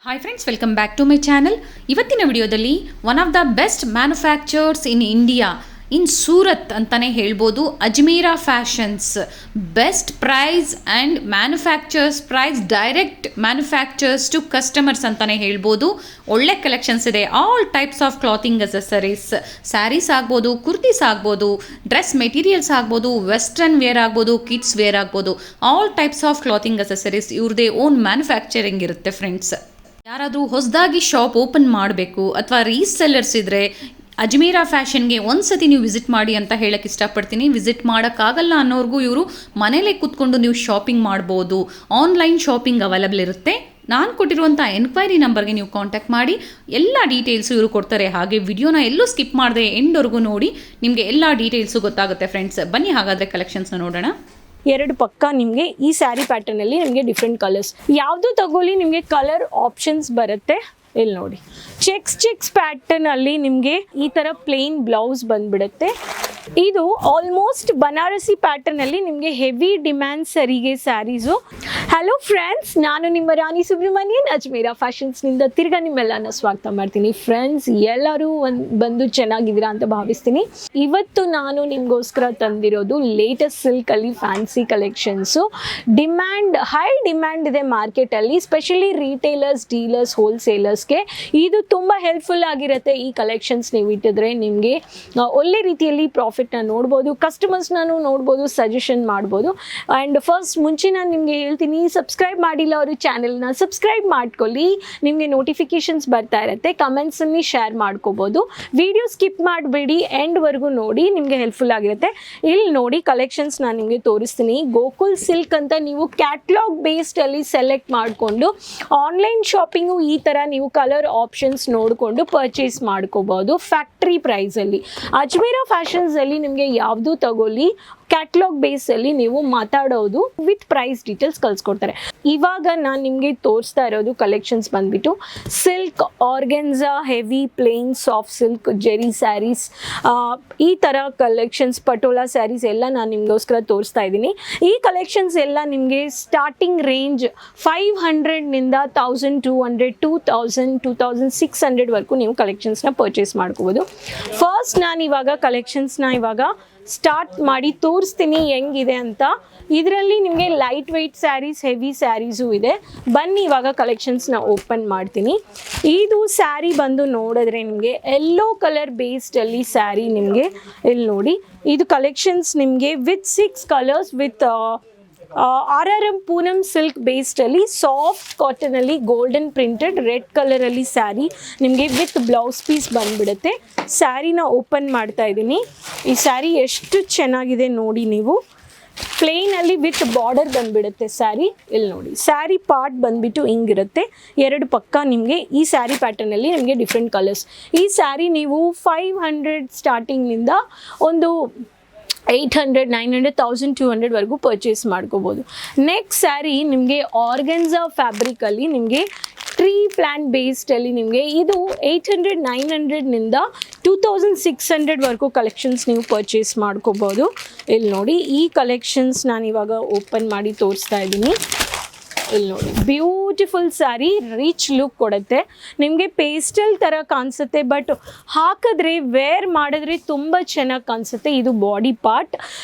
Hi friends, welcome back to my channel. ಇವತ್ತಿನ ವಿಡಿಯೋದಲ್ಲಿ one of the best manufacturers in India in Surat ಅಂತಲೇ ಹೇಳ್ಬೋದು, Ajmera fashions. Best price and manufacturers price, direct manufacturers to customers ಅಂತಲೇ ಹೇಳ್ಬೋದು. ಒಳ್ಳೆ collections ಇದೆ. All types of clothing accessories, saris ಆಗ್ಬೋದು, ಕುರ್ತೀಸ್ ಆಗ್ಬೋದು, ಡ್ರೆಸ್ ಮೆಟೀರಿಯಲ್ಸ್ ಆಗ್ಬೋದು, ವೆಸ್ಟರ್ನ್ ವೇರ್ ಆಗ್ಬೋದು, ಕಿಡ್ಸ್ ವೇರ್ ಆಗ್ಬೋದು, all types of clothing accessories ಇವ್ರದೇ ಓನ್ ಮ್ಯಾನುಫ್ಯಾಕ್ಚರಿಂಗ್ ಇರುತ್ತೆ ಫ್ರೆಂಡ್ಸ್. ಯಾರಾದರೂ ಹೊಸದಾಗಿ ಶಾಪ್ ಓಪನ್ ಮಾಡಬೇಕು ಅಥವಾ ರೀಸೆಲ್ಲರ್ಸ್ ಇದ್ದರೆ ಅಜ್ಮೀರಾ ಫ್ಯಾಷನ್ಗೆ ಒಂದ್ಸತಿ ನೀವು ವಿಸಿಟ್ ಮಾಡಿ ಅಂತ ಹೇಳಕ್ಕೆ ಇಷ್ಟಪಡ್ತೀನಿ. ವಿಸಿಟ್ ಮಾಡೋಕ್ಕಾಗಲ್ಲ ಅನ್ನೋರ್ಗೂ ಇವರು ಮನೇಲೇ ಕೂತ್ಕೊಂಡು ನೀವು ಶಾಪಿಂಗ್ ಮಾಡ್ಬೋದು. ಆನ್ಲೈನ್ ಶಾಪಿಂಗ್ ಅವೈಲಬಲ್ ಇರುತ್ತೆ. ನಾನು ಕೊಟ್ಟಿರುವಂಥ ಎನ್ಕ್ವೈರಿ ನಂಬರ್ಗೆ ನೀವು ಕಾಂಟ್ಯಾಕ್ಟ್ ಮಾಡಿ ಎಲ್ಲ ಡೀಟೇಲ್ಸು ಇವರು ಕೊಡ್ತಾರೆ. ಹಾಗೆ ವಿಡಿಯೋನ ಎಲ್ಲೂ ಸ್ಕಿಪ್ ಮಾಡದೆ ಎಂಡ್ವರೆಗೂ ನೋಡಿ, ನಿಮಗೆ ಎಲ್ಲ ಡೀಟೇಲ್ಸು ಗೊತ್ತಾಗುತ್ತೆ ಫ್ರೆಂಡ್ಸ್. ಬನ್ನಿ ಹಾಗಾದರೆ ಕಲೆಕ್ಷನ್ಸ್ನ ನೋಡೋಣ. ಎರಡು ಪಕ್ಕ ನಿಮಗೆ ಈ ಸ್ಯಾರಿ ಪ್ಯಾಟರ್ನಲ್ಲಿ ನಿಮಗೆ ಡಿಫ್ರೆಂಟ್ ಕಲರ್ಸ್, ಯಾವುದು ತಗೊಳ್ಳಿ ನಿಮಗೆ ಕಲರ್ ಆಪ್ಷನ್ಸ್ ಬರುತ್ತೆ. ಇಲ್ಲಿ ನೋಡಿ, ಚೆಕ್ಸ್ ಪ್ಯಾಟರ್ನ್ ಅಲ್ಲಿ ನಿಮಗೆ ಈ ತರ ಪ್ಲೇನ್ ಬ್ಲೌಸ್ ಬಂದ್ಬಿಡುತ್ತೆ. ಇದು ಆಲ್ಮೋಸ್ಟ್ ಬನಾರಸಿ ಪ್ಯಾಟರ್ನ್ ಅಲ್ಲಿ ನಿಮಗೆ ಹೆವಿ ಡಿಮ್ಯಾಂಡ್ ಸರಿಗೆ ಸ್ಯಾರೀಸು. ಹಲೋ ಫ್ರೆಂಡ್ಸ್, ನಾನು ನಿಮ್ಮ ರಾಣಿ ಸುಬ್ರಹ್ಮಣ್ಯನ್ ಅಜ್ಮೀರಾ ಫ್ಯಾಷನ್ಸ್ ನಿಂದ ತಿರ್ಗಾ ನಿಮ್ಮೆಲ್ಲನ ಸ್ವಾಗತ ಮಾಡ್ತೀನಿ. ಫ್ರೆಂಡ್ಸ್, ಎಲ್ಲರೂ ಬಂದು ಚೆನ್ನಾಗಿದ್ದೀರಾ ಅಂತ ಭಾವಿಸ್ತೀನಿ. ಇವತ್ತು ನಾನು ನಿಮಗೋಸ್ಕರ ತಂದಿರೋದು ಲೇಟೆಸ್ಟ್ ಸಿಲ್ಕ್ ಅಲ್ಲಿ ಫ್ಯಾನ್ಸಿ ಕಲೆಕ್ಷನ್ಸು. ಹೈ ಡಿಮ್ಯಾಂಡ್ ಇದೆ ಮಾರ್ಕೆಟ್ ಅಲ್ಲಿ, ಸ್ಪೆಷಲಿ ರಿಟೇಲರ್ಸ್, ಡೀಲರ್ಸ್, ಹೋಲ್ಸೇಲರ್ಸ್ಗೆ ಇದು ತುಂಬಾ ಹೆಲ್ಪ್ಫುಲ್ ಆಗಿರುತ್ತೆ. ಈ ಕಲೆಕ್ಷನ್ಸ್ ನೀವು ಇಟ್ಟಿದ್ರೆ ನಿಮಗೆ ಒಳ್ಳೆ ರೀತಿಯಲ್ಲಿ ಪ್ರಾಫಿಟ್ನ ನೋಡ್ಬೋದು, ಕಸ್ಟಮರ್ಸ್ನ ನೋಡ್ಬೋದು, ಸಜೆಷನ್ ಮಾಡ್ಬೋದು. ಆ್ಯಂಡ್ ಫಸ್ಟ್ ಮುಂಚೆ ನಾನು ನಿಮಗೆ ಹೇಳ್ತೀನಿ, ಸಬ್ಸ್ಕ್ರೈಬ್ ಮಾಡಿಲ್ಲ ಅವರು ಚಾನೆಲ್ನ ಸಬ್ಸ್ಕ್ರೈಬ್ ಮಾಡ್ಕೊಳ್ಳಿ. ನಿಮಗೆ ನೋಟಿಫಿಕೇಶನ್ಸ್ ಬರ್ತಾ ಇರುತ್ತೆ. ಕಮೆಂಟ್ಸಲ್ಲಿ ಶೇರ್ ಮಾಡ್ಕೋಬೋದು. ವಿಡಿಯೋ ಸ್ಕಿಪ್ ಮಾಡಬೇಡಿ, ಎಂಡ್ವರೆಗೂ ನೋಡಿ, ನಿಮಗೆ ಹೆಲ್ಪ್ಫುಲ್ ಆಗಿರುತ್ತೆ. ಇಲ್ಲಿ ನೋಡಿ, ಕಲೆಕ್ಷನ್ಸ್ ನಾನು ನಿಮಗೆ ತೋರಿಸ್ತೀನಿ. ಗೋಕುಲ್ ಸಿಲ್ಕ್ ಅಂತ ನೀವು ಕ್ಯಾಟ್ಲಾಗ್ ಬೇಸ್ಡಲ್ಲಿ ಸೆಲೆಕ್ಟ್ ಮಾಡಿಕೊಂಡು ಆನ್ಲೈನ್ ಶಾಪಿಂಗು ಈ ಥರ ನೀವು ಕಲರ್ ಆಪ್ಷನ್ಸ್ ನೋಡಿಕೊಂಡು ಪರ್ಚೇಸ್ ಮಾಡ್ಕೋಬೋದು ಫ್ಯಾಕ್ಟ್ರಿ ಪ್ರೈಸಲ್ಲಿ. ಅಜ್ಮೀರಾ ಫ್ಯಾಷನ್ಸ್ ಅಲ್ಲಿ ನಿಮಗೆ ಯಾವುದು ತಗೊಳ್ಳಿ ಕ್ಯಾಟ್ಲಾಗ್ ಬೇಸಲ್ಲಿ ನೀವು ಮಾತಾಡೋದು ವಿತ್ ಪ್ರೈಸ್ ಡೀಟೇಲ್ಸ್ ಕಳ್ಸ್ಕೊಡ್ತಾರೆ. ಇವಾಗ ನಾನು ನಿಮಗೆ ತೋರಿಸ್ತಾ ಇರೋದು ಕಲೆಕ್ಷನ್ಸ್ ಬಂದ್ಬಿಟ್ಟು silk, organza, heavy plain, soft silk, zari sarees, ಈ ಥರ ಕಲೆಕ್ಷನ್ಸ್, ಪಟೋಲಾ ಸ್ಯಾರೀಸ್ ಎಲ್ಲ ನಾನು ನಿಮಗೋಸ್ಕರ ತೋರಿಸ್ತಾ ಇದ್ದೀನಿ. ಈ ಕಲೆಕ್ಷನ್ಸ್ ಎಲ್ಲ ನಿಮಗೆ ಸ್ಟಾರ್ಟಿಂಗ್ ರೇಂಜ್ 500ನಿಂದ 1200, 2000, 2600ವರೆಗೂ ನೀವು ಕಲೆಕ್ಷನ್ಸ್ನ ಪರ್ಚೇಸ್ ಮಾಡ್ಕೋಬೋದು. ಫಸ್ಟ್ ನಾನು ಇವಾಗ ಕಲೆಕ್ಷನ್ಸ್ನ ಸ್ಟಾರ್ಟ್ ಮಾಡಿ ತೋರಿಸ್ತೀನಿ ಹೆಂಗಿದೆ ಅಂತ. ಇದರಲ್ಲಿ ನಿಮಗೆ light weight sarees, heavy sarees ಇದೆ. ಬನ್ನಿ ಇವಾಗ ಕಲೆಕ್ಷನ್ಸ್ನ ಓಪನ್ ಮಾಡ್ತೀನಿ. ಇದು ಸ್ಯಾರಿ ಬಂದು ನೋಡಿದ್ರೆ ನಿಮಗೆ ಯೆಲ್ಲೋ ಕಲರ್ ಬೇಸ್ಡಲ್ಲಿ ಸ್ಯಾರಿ ನಿಮಗೆ ಇಲ್ಲಿ ನೋಡಿ. ಇದು ಕಲೆಕ್ಷನ್ಸ್ ನಿಮಗೆ with 6 colours with RRM Poonam silk ಬೇಸ್ಡಲ್ಲಿ ಸಾಫ್ಟ್ ಕಾಟನಲ್ಲಿ ಗೋಲ್ಡನ್ ಪ್ರಿಂಟೆಡ್ ರೆಡ್ ಕಲರಲ್ಲಿ ಸ್ಯಾರಿ ನಿಮಗೆ ವಿತ್ ಬ್ಲೌಸ್ ಪೀಸ್ ಬಂದ್ಬಿಡುತ್ತೆ. ಸ್ಯಾರಿನ ಓಪನ್ ಮಾಡ್ತಾ ಇದ್ದೀನಿ. ಈ ಸ್ಯಾರಿ ಎಷ್ಟು ಚೆನ್ನಾಗಿದೆ ನೋಡಿ ನೀವು. ಪ್ಲೇನಲ್ಲಿ ವಿತ್ ಬಾರ್ಡರ್ ಬಂದ್ಬಿಡುತ್ತೆ ಸ್ಯಾರಿ. ಇಲ್ಲಿ ನೋಡಿ, ಸ್ಯಾರಿ ಪಾರ್ಟ್ ಬಂದ್ಬಿಟ್ಟು ಹಿಂಗಿರುತ್ತೆ. ಎರಡು ಪಕ್ಕ ನಿಮಗೆ ಈ ಸ್ಯಾರಿ ಪ್ಯಾಟರ್ನಲ್ಲಿ ನಿಮಗೆ ಡಿಫ್ರೆಂಟ್ ಕಲರ್ಸ್. ಈ ಸ್ಯಾರಿ ನೀವು 500 ಸ್ಟಾರ್ಟಿಂಗ್ನಿಂದ ಒಂದು 800, 900, 1200ವರೆಗೂ ಪರ್ಚೇಸ್ ಮಾಡ್ಕೋಬೋದು. ನೆಕ್ಸ್ಟ್ ಸ್ಯಾರಿ ನಿಮಗೆ ಆರ್ಗೆನ್ಸಾ ಫ್ಯಾಬ್ರಿಕಲ್ಲಿ ನಿಮಗೆ ಟ್ರೀ ಪ್ಲ್ಯಾನ್ ಬೇಸ್ಡಲ್ಲಿ ನಿಮಗೆ ಇದು 800, 900ನಿಂದ 2600ವರೆಗೂ ಕಲೆಕ್ಷನ್ಸ್ ನೀವು ಪರ್ಚೇಸ್ ಮಾಡ್ಕೋಬೋದು. ಇಲ್ಲಿ ನೋಡಿ, ಈ ಕಲೆಕ್ಷನ್ಸ್ ನಾನು ಇವಾಗ ಓಪನ್ ಮಾಡಿ ತೋರಿಸ್ತಾ ಇದ್ದೀನಿ. ಇಲ್ಲಿ ನೋಡಿ, ಬ್ಯೂಟಿಫುಲ್ ಸ್ಯಾರಿ, ರಿಚ್ ಲುಕ್ ಕೊಡುತ್ತೆ. ನಿಮಗೆ ಪೇಸ್ಟಲ್ ಥರ ಕಾಣಿಸುತ್ತೆ, ಬಟ್ ಹಾಕಿದ್ರೆ ವೇರ್ ಮಾಡಿದ್ರೆ ತುಂಬ ಚೆನ್ನಾಗಿ ಕಾಣಿಸುತ್ತೆ. ಇದು ಬಾಡಿ ಪಾರ್ಟ್.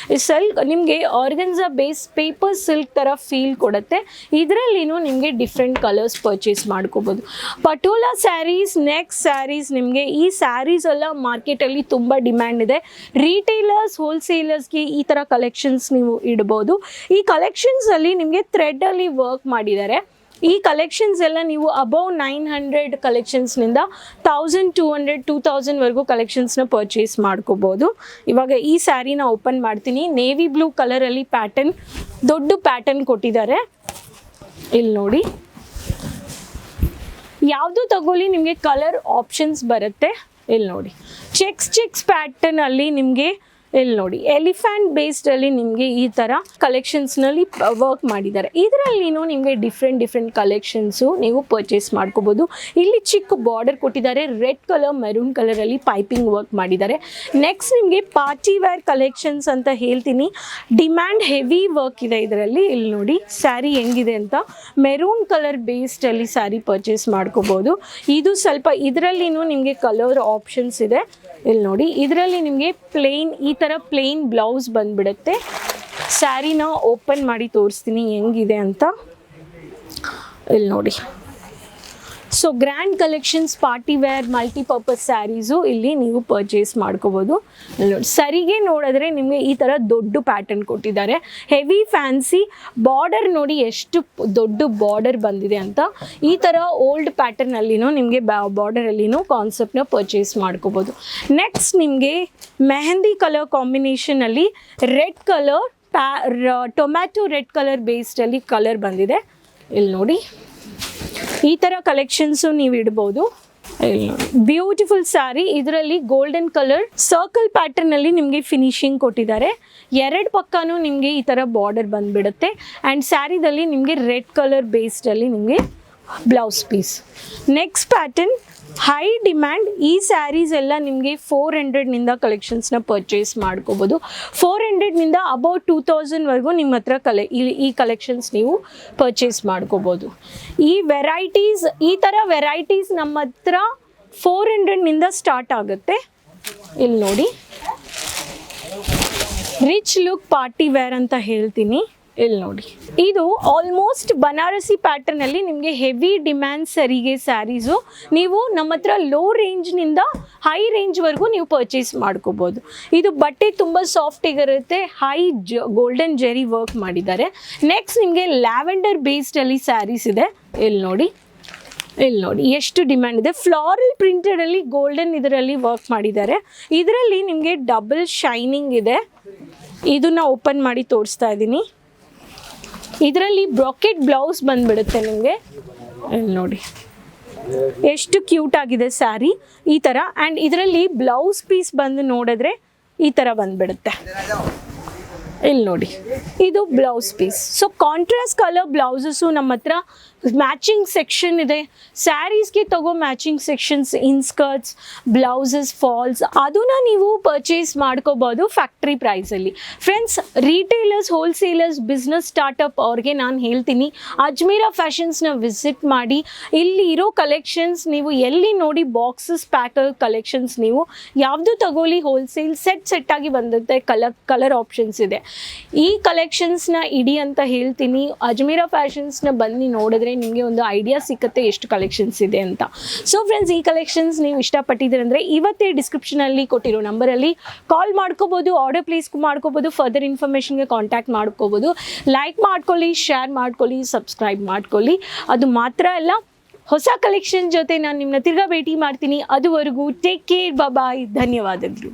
ಸಿಲ್ಕ್ ನಿಮಗೆ ಆರ್ಗನ್ಸಾ ಬೇಸ್ ಪೇಪರ್ ಸಿಲ್ಕ್ ಥರ ಫೀಲ್ ಕೊಡುತ್ತೆ. ಇದರಲ್ಲಿನೂ ನಿಮಗೆ ಡಿಫ್ರೆಂಟ್ ಕಲರ್ಸ್ ಪರ್ಚೇಸ್ ಮಾಡ್ಕೋಬೋದು. ಪಟೋಲಾ ಸ್ಯಾರೀಸ್, ನೆಕ್ಸ್ಟ್ ಸ್ಯಾರೀಸ್ ನಿಮಗೆ ಈ ಸ್ಯಾರೀಸ್ ಎಲ್ಲ ಮಾರ್ಕೆಟಲ್ಲಿ ತುಂಬ ಡಿಮ್ಯಾಂಡ್ ಇದೆ. ರಿಟೇಲರ್ಸ್, ಹೋಲ್ಸೇಲರ್ಸ್ಗೆ ಈ ಥರ ಕಲೆಕ್ಷನ್ಸ್ ನೀವು ಇಡ್ಬೋದು. ಈ ಕಲೆಕ್ಷನ್ಸಲ್ಲಿ ನಿಮಗೆ ಥ್ರೆಡ್ಡಲ್ಲಿ ವರ್ಕ್ ಮಾಡಿದ್ದಾರೆ. ಈ ಕಲೆಕ್ಷನ್ಸ್ ಎಲ್ಲ ನೀವು ಅಬೌವ್ 900 ಕಲೆಕ್ಷನ್ಸ್ನಿಂದ 1200, 2000ವರೆಗೂ ಕಲೆಕ್ಷನ್ಸ್ನ ಪರ್ಚೇಸ್ ಮಾಡ್ಕೋಬೋದು. ಇವಾಗ ಈ ಸ್ಯಾರಿನ ಓಪನ್ ಮಾಡ್ತೀನಿ. ನೇವಿ ಬ್ಲೂ ಕಲರಲ್ಲಿ ಪ್ಯಾಟರ್ನ್, ದೊಡ್ಡ ಪ್ಯಾಟರ್ನ್ ಕೊಟ್ಟಿದ್ದಾರೆ. ಇಲ್ಲಿ ನೋಡಿ, ಯಾವುದು ತಗೊಳ್ಳಿ ನಿಮಗೆ ಕಲರ್ ಆಪ್ಷನ್ಸ್ ಬರುತ್ತೆ. ಇಲ್ಲಿ ನೋಡಿ, ಚೆಕ್ಸ್ ಪ್ಯಾಟರ್ನಲ್ಲಿ ನಿಮಗೆ ಈ ಥರ ಪ್ಲೇನ್ ಬ್ಲೌಸ್ ಬಂದ್ಬಿಡುತ್ತೆ. ಸ್ಯಾರಿನ ಓಪನ್ ಮಾಡ್ತೀನಿ. ನೇವಿ ಬ್ಲೂ ಕಲರಲ್ಲಿ ಪ್ಯಾಟರ್ನ್, ದೊಡ್ಡ ಪ್ಯಾಟರ್ನ್ ಕೊಟ್ಟಿದ್ದಾರೆ. ಇಲ್ಲಿ ನೋಡಿ, ಯಾವುದು ತಗೊಳ್ಳಿ ನಿಮಗೆ ಕಲರ್ ಆಪ್ಷನ್ಸ್ ಬರುತ್ತೆ. ಇಲ್ಲಿ ನೋಡಿ, ಚೆಕ್ಸ್ ಪ್ಯಾಟರ್ನಲ್ಲಿ ನಿಮಗೆ ಈ ಥರ ಪ್ಲೇನ್ ಬ್ಲೌಸ್ ಬಂದ್ಬಿಡುತ್ತೆ. ಸ್ಯಾರಿನ ಓಪನ್ ಮಾಡ್ತೀನಿ. ಇಲ್ಲಿ ನೋಡಿ ಎಲಿಫೆಂಟ್ ಬೇಸ್ಡ್ ಅಲ್ಲಿ ನಿಮಗೆ ಈ ತರ ಕಲೆಕ್ಷನ್ಸ್ ನಲ್ಲಿ ವರ್ಕ್ ಮಾಡಿದ್ದಾರೆ. ಇದರಲ್ಲಿ ನಿಮಗೆ ಡಿಫ್ರೆಂಟ್ ಕಲೆಕ್ಷನ್ಸ್ ನೀವು ಪರ್ಚೇಸ್ ಮಾಡ್ಕೋಬಹುದು. ಇಲ್ಲಿ ಚಿಕ್ಕ ಬಾರ್ಡರ್ ಕೊಟ್ಟಿದ್ದಾರೆ, ರೆಡ್ ಕಲರ್ ಮೆರೂನ್ ಕಲರ್ ಅಲ್ಲಿ ಪೈಪಿಂಗ್ ವರ್ಕ್ ಮಾಡಿದ್ದಾರೆ. ನೆಕ್ಸ್ಟ್ ನಿಮಗೆ ಪಾರ್ಟಿ ವೇರ್ ಕಲೆಕ್ಷನ್ಸ್ ಅಂತ ಹೇಳ್ತೀನಿ. ಡಿಮ್ಯಾಂಡ್ ಹೆವಿ ವರ್ಕ್ ಇದೆ ಇದರಲ್ಲಿ. ಇಲ್ಲಿ ನೋಡಿ ಸ್ಯಾರಿ ಹೆಂಗಿದೆ ಅಂತ, ಮೆರೂನ್ ಕಲರ್ ಬೇಸ್ಡ್ ಅಲ್ಲಿ ಸ್ಯಾರಿ ಪರ್ಚೇಸ್ ಮಾಡ್ಕೋಬಹುದು. ಇದು ಸ್ವಲ್ಪ ಇದರಲ್ಲಿ ನಿಮಗೆ ಕಲರ್ ಆಪ್ಷನ್ಸ್ ಇದೆ. ಇಲ್ಲಿ ನೋಡಿ ಇದರಲ್ಲಿ ನಿಮಗೆ ಪ್ಲೇನ್ ಈ ಥರ ಪ್ಲೇನ್ ಬ್ಲೌಸ್ ಬಂದ್ಬಿಡುತ್ತೆ. ಸ್ಯಾರಿನ ಓಪನ್ ಮಾಡಿ ತೋರಿಸ್ತೀನಿ ಹೆಂಗಿದೆ ಅಂತ. ಇಲ್ಲಿ ನೋಡಿ, so grand collections party wear multipurpose sarees ಇಲ್ಲಿ ನೀವು ಪರ್ಚೇಸ್ ಮಾಡ್ಕೋಬೋದು. ಸರಿಗೆ ನೋಡಿದ್ರೆ ನಿಮಗೆ ಈ ಥರ ದೊಡ್ಡ ಪ್ಯಾಟರ್ನ್ ಕೊಟ್ಟಿದ್ದಾರೆ, ಹೆವಿ ಫ್ಯಾನ್ಸಿ ಬಾರ್ಡರ್ ನೋಡಿ ಎಷ್ಟು ದೊಡ್ಡ ಬಾರ್ಡರ್ ಬಂದಿದೆ ಅಂತ. ಈ ಥರ ಓಲ್ಡ್ ಪ್ಯಾಟರ್ನಲ್ಲಿನೂ ನಿಮಗೆ ಬಾರ್ಡರಲ್ಲಿನೂ ಕಾನ್ಸೆಪ್ಟ್ನ ಪರ್ಚೇಸ್ ಮಾಡ್ಕೋಬೋದು. ನೆಕ್ಸ್ಟ್ ನಿಮಗೆ ಮೆಹಂದಿ ಕಲರ್ ಕಾಂಬಿನೇಷನಲ್ಲಿ red colour tomato red colour ಬೇಸ್ಡಲ್ಲಿ ಕಲರ್ ಬಂದಿದೆ. ಇಲ್ಲಿ ನೋಡಿ ಈ ಥರ ಕಲೆಕ್ಷನ್ಸು ನೀವು ಇಡ್ಬೋದು. ಇಲ್ಲಿ ನೋಡಿ ಬ್ಯೂಟಿಫುಲ್ ಸ್ಯಾರಿ, ಇದರಲ್ಲಿ ಗೋಲ್ಡನ್ ಕಲರ್ ಸರ್ಕಲ್ ಪ್ಯಾಟರ್ನಲ್ಲಿ ನಿಮಗೆ ಫಿನಿಶಿಂಗ್ ಕೊಟ್ಟಿದ್ದಾರೆ. ಎರಡು ಪಕ್ಕನೂ ನಿಮಗೆ ಈ ಥರ ಬಾರ್ಡರ್ ಬಂದುಬಿಡುತ್ತೆ. ಆ್ಯಂಡ್ ಸ್ಯಾರಿದಲ್ಲಿ ನಿಮಗೆ ರೆಡ್ ಕಲರ್ ಬೇಸ್ಡಲ್ಲಿ ನಿಮಗೆ blouse piece. Next pattern high demand. ಈ ಸ್ಯಾರೀಸ್ ಎಲ್ಲ ನಿಮಗೆ 400ನಿಂದ ಕಲೆಕ್ಷನ್ಸ್ನ ಪರ್ಚೇಸ್ ಮಾಡ್ಕೋಬೋದು. 400ನಿಂದ ಅಬೌಟ್ 2000ವರೆಗೂ ನಿಮ್ಮ ಹತ್ರ ಈ ಕಲೆಕ್ಷನ್ಸ್ ನೀವು ಪರ್ಚೇಸ್ ಮಾಡ್ಕೋಬೋದು. ಈ ವೆರೈಟೀಸ್ ಈ ಥರ ವೆರೈಟೀಸ್ ನಮ್ಮ ಹತ್ರ 400ನಿಂದ ಸ್ಟಾರ್ಟ್ ಆಗುತ್ತೆ. ಇಲ್ಲಿ ನೋಡಿ ರಿಚ್ ಲುಕ್ ಪಾರ್ಟಿ ವೇರ್ ಅಂತ ಹೇಳ್ತೀನಿ. ಇಲ್ಲಿ ನೋಡಿ ಇದು ಆಲ್ಮೋಸ್ಟ್ ಬನಾರಸಿ ಪ್ಯಾಟರ್ನಲ್ಲಿ ನಿಮಗೆ ಹೆವಿ ಡಿಮ್ಯಾಂಡ್ ಸರಿಗೆ ಸ್ಯಾರೀಸು. ನೀವು ನಮ್ಮ ಹತ್ರ ಲೋ ರೇಂಜ್ನಿಂದ ಹೈ ರೇಂಜ್ವರೆಗೂ ನೀವು ಪರ್ಚೇಸ್ ಮಾಡ್ಕೋಬೋದು. ಇದು ಬಟ್ಟೆ ತುಂಬ ಸಾಫ್ಟಿಗಿರುತ್ತೆ, ಹೈ ಗೋಲ್ಡನ್ ಜೆರಿ ವರ್ಕ್ ಮಾಡಿದ್ದಾರೆ. ನೆಕ್ಸ್ಟ್ ನಿಮಗೆ ಲ್ಯಾವೆಂಡರ್ ಬೇಸ್ಡಲ್ಲಿ ಸ್ಯಾರೀಸ್ ಇದೆ. ಇಲ್ಲಿ ನೋಡಿ ಎಷ್ಟು ಡಿಮ್ಯಾಂಡ್ ಇದೆ. ಫ್ಲಾರಲ್ ಪ್ರಿಂಟೆಡಲ್ಲಿ ಗೋಲ್ಡನ್ ಇದರಲ್ಲಿ ವರ್ಕ್ ಮಾಡಿದ್ದಾರೆ. ಇದರಲ್ಲಿ ನಿಮಗೆ ಡಬಲ್ ಶೈನಿಂಗ್ ಇದೆ. ಇದನ್ನು ಓಪನ್ ಮಾಡಿ ತೋರಿಸ್ತಾ ಇದ್ದೀನಿ. ಇದರಲ್ಲಿ ಬ್ರಾಕೆಟ್ ಬ್ಲೌಸ್ ಬಂದ್ಬಿಡುತ್ತೆ ನಿಮಗೆ. ಇಲ್ಲಿ ನೋಡಿ ಎಷ್ಟು ಕ್ಯೂಟ್ ಆಗಿದೆ ಸ್ಯಾರಿ ಈ ಥರ. ಆ್ಯಂಡ್ ಇದರಲ್ಲಿ ಬ್ಲೌಸ್ ಪೀಸ್ ಬಂದು ನೋಡಿದ್ರೆ ಈ ಥರ ಬಂದ್ಬಿಡುತ್ತೆ. ಇಲ್ಲಿ ನೋಡಿ ಇದು blouse piece. So contrast colour blouses ನಮ್ಮ ಹತ್ರ ಮ್ಯಾಚಿಂಗ್ ಸೆಕ್ಷನ್ ಇದೆ. ಸ್ಯಾರೀಸ್ಗೆ ತಗೋ matching sections, inskirts, blouses, falls ಅದನ್ನ ನೀವು ಪರ್ಚೇಸ್ ಮಾಡ್ಕೋಬೋದು ಫ್ಯಾಕ್ಟ್ರಿ ಪ್ರೈಸಲ್ಲಿ. Friends, retailers, wholesalers, business startup ಅವ್ರಿಗೆ ನಾನು ಹೇಳ್ತೀನಿ ಅಜ್ಮೀರಾ ಫ್ಯಾಷನ್ಸ್ನ ವಿಸಿಟ್ ಮಾಡಿ. ಇಲ್ಲಿ ಇರೋ ಕಲೆಕ್ಷನ್ಸ್ ನೀವು ಎಲ್ಲಿ ನೋಡಿ ಬಾಕ್ಸಸ್ ಪ್ಯಾಕರ್ ಕಲೆಕ್ಷನ್ಸ್ ನೀವು ಯಾವುದು ತಗೋಲಿ ಹೋಲ್ಸೇಲ್ ಸೆಟ್ ಆಗಿ ಬಂದಿರುತ್ತೆ. ಕಲರ್ ಆಪ್ಷನ್ಸ್ ಇದೆ. ಈ ಕಲೆಕ್ಷನ್ಸ್ನ ಇಡಿ ಅಂತ ಹೇಳ್ತೀನಿ. ಅಜ್ಮೀರಾ ಫ್ಯಾಷನ್ಸ್ನ ಬನ್ನಿ ನೋಡಿದ್ರೆ ನಿಮಗೆ ಒಂದು ಐಡಿಯಾ ಸಿಕ್ಕತ್ತೆ ಎಷ್ಟು ಕಲೆಕ್ಷನ್ಸ್ ಇದೆ ಅಂತ. ಸೊ ಫ್ರೆಂಡ್ಸ್, ಈ ಕಲೆಕ್ಷನ್ಸ್ ನೀವು ಇಷ್ಟಪಟ್ಟಿದ್ದೀರ ಅಂದರೆ ಇವತ್ತೇ ಡಿಸ್ಕ್ರಿಪ್ಷನಲ್ಲಿ ಕೊಟ್ಟಿರೋ ನಂಬರಲ್ಲಿ ಕಾಲ್ ಮಾಡ್ಕೋಬೋದು, ಆರ್ಡರ್ ಪ್ಲೇಸ್ ಮಾಡ್ಕೋಬೋದು, ಫರ್ದರ್ ಇನ್ಫಾರ್ಮೇಷನ್ಗೆ ಕಾಂಟ್ಯಾಕ್ಟ್ ಮಾಡ್ಕೋಬೋದು. ಲೈಕ್ ಮಾಡ್ಕೊಳ್ಳಿ, ಶೇರ್ ಮಾಡ್ಕೊಳ್ಳಿ, ಸಬ್ಸ್ಕ್ರೈಬ್ ಮಾಡ್ಕೊಳ್ಳಿ. ಅದು ಮಾತ್ರ ಅಲ್ಲ, ಹೊಸ ಕಲೆಕ್ಷನ್ ಜೊತೆ ನಾನು ನಿಮ್ಮನ್ನ ತಿರ್ಗಾ ಭೇಟಿ ಮಾಡ್ತೀನಿ. ಅದುವರೆಗೂ ಟೇಕ್ ಕೇರ್, ಬಾಯ್, ಧನ್ಯವಾದಗಳು.